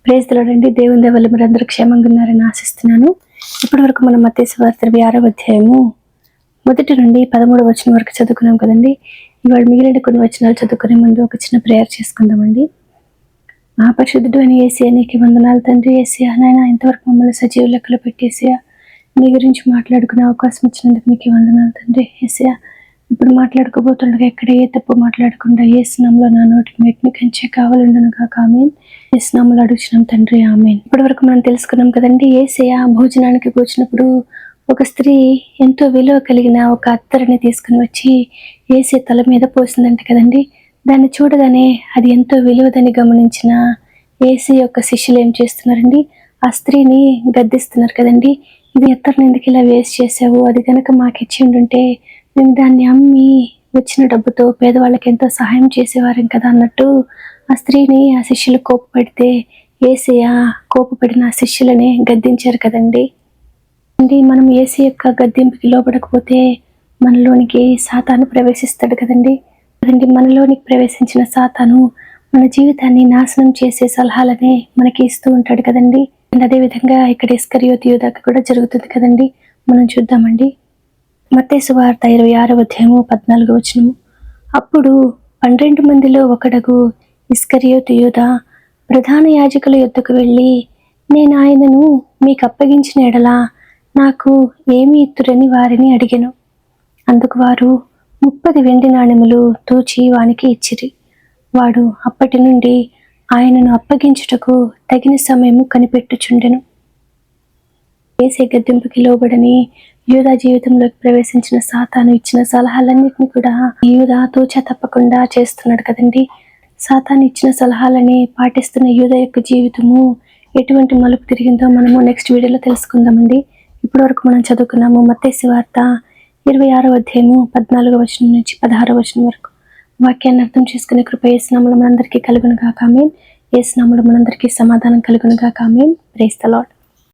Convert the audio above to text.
Praise the lord అండి. దేవుని దయ వల్ల మీరందరూ క్షేమంగా ఉన్నారని ఆశిస్తున్నాను. ఇప్పటి వరకు మనం మత్తయి సువార్త 26వ అధ్యాయము 1 నుండి 13వ వచనం వరకు చదువుకున్నాం కదండి. ఇవాళ మిగిలిన కొన్ని వచనాలు చదువుకునే ముందు ఒక చిన్న ప్రేయర్ చేసుకుందామండి. మహాపరిశుద్ధుడు అని యేసయ్యా నీకు వందనాలు తండ్రి. యేసయ్యా నాయన ఇంతవరకు మమ్మల్ని సజీవ లెక్కలో పెట్టేసయ్యా నీ గురించి మాట్లాడుకునే అవకాశం ఇచ్చినందుకు నీకు వందనాలు తండ్రి. యేసయ్యా ఇప్పుడు మాట్లాడుకోబోతుండగా ఎక్కడ ఏ తప్పు మాట్లాడకుండా యేసు నామములో నా నోటికి మెట్ని కంచే కావాలండును గాక. ఆమేన్. యేసు నామములో అడుగుచున్నాం తండ్రి. ఆమేన్. ఇప్పటి వరకు మనం తెలుసుకున్నాం కదండి. యేసయ్య భోజనానికి కూర్చున్నప్పుడు ఒక స్త్రీ ఎంతో విలువ కలిగిన ఒక అత్తరుని తీసుకుని వచ్చి యేసయ్య తల మీద పోసిందంట కదండి. దాన్ని చూడగానే అది ఎంతో విలువదని గమనించిన యేసయ్య యొక్క శిష్యులు ఏం చేస్తున్నారండి, ఆ స్త్రీని గద్దిస్తున్నారు కదండి. ఇది అత్తరుని ఎందుకు ఇలా వేస్ట్ చేసావు, అది కనుక మాకు ఇచ్చి ఉండుంటే మేము దాన్ని అమ్మి వచ్చిన డబ్బుతో పేదవాళ్ళకి ఎంతో సహాయం చేసేవారం కదా అన్నట్టు ఆ స్త్రీని ఆ శిష్యులు కోపపడితే యేసయ్య కోపపడిన ఆ శిష్యులని గద్దించారు కదండి. మనం యేసయ్య యొక్క గద్దింపుకి లోబడకపోతే మనలోనికి సాతాను ప్రవేశిస్తాడు కదండి. మనలోనికి ప్రవేశించిన సాతాను మన జీవితాన్ని నాశనం చేసే సలహాలనే మనకి ఇస్తూ ఉంటాడు కదండి. అదేవిధంగా ఇక్కడ ఇస్కరియోతు యూదాకు కూడా జరుగుతుంది కదండి. మనం చూద్దామండి. మత్తయి సువార్త 26వ అధ్యాయము 14వ వచనము. అప్పుడు 12 మందిలో ఒకడగు ఇస్కరియోతు యూదా ప్రధాన యాజకుల యొద్దకు వెళ్ళి, నేను ఆయనను మీకు అప్పగించిన ఎడల నాకు ఏమి ఇత్తురని వారిని అడిగెను. అందుకు వారు 30 వెండి నాణెములు తూచి వానికి ఇచ్చిరి. వాడు అప్పటి నుండి ఆయనను అప్పగించుటకు తగిన సమయము కనిపెట్టుచుండెను. యేసయ్య గద్దింపుకి లోబడని యూదా జీవితంలోకి ప్రవేశించిన సాతాను ఇచ్చిన సలహాలన్నింటినీ కూడా యూదా తూచా తప్పకుండా చేస్తున్నాడు కదండి. సాతాను ఇచ్చిన సలహాలని పాటిస్తున్న యూదా యొక్క జీవితము ఎటువంటి మలుపు తిరిగిందో మనము నెక్స్ట్ వీడియోలో తెలుసుకుందామండి. ఇప్పటి వరకు మనం చదువుకున్నాము మత్తయి సువార్త 26వ అధ్యాయము 14వ వచనం నుంచి 16వ వచనం వరకు. వాక్యాన్ని అర్థం చేసుకునే కృప యేసు నామములో మనందరికీ కలుగును గాక. ఆమేన్. యేసు నామములో మనందరికీ సమాధానం కలుగును గాక. ఆమేన్. Praise the lord.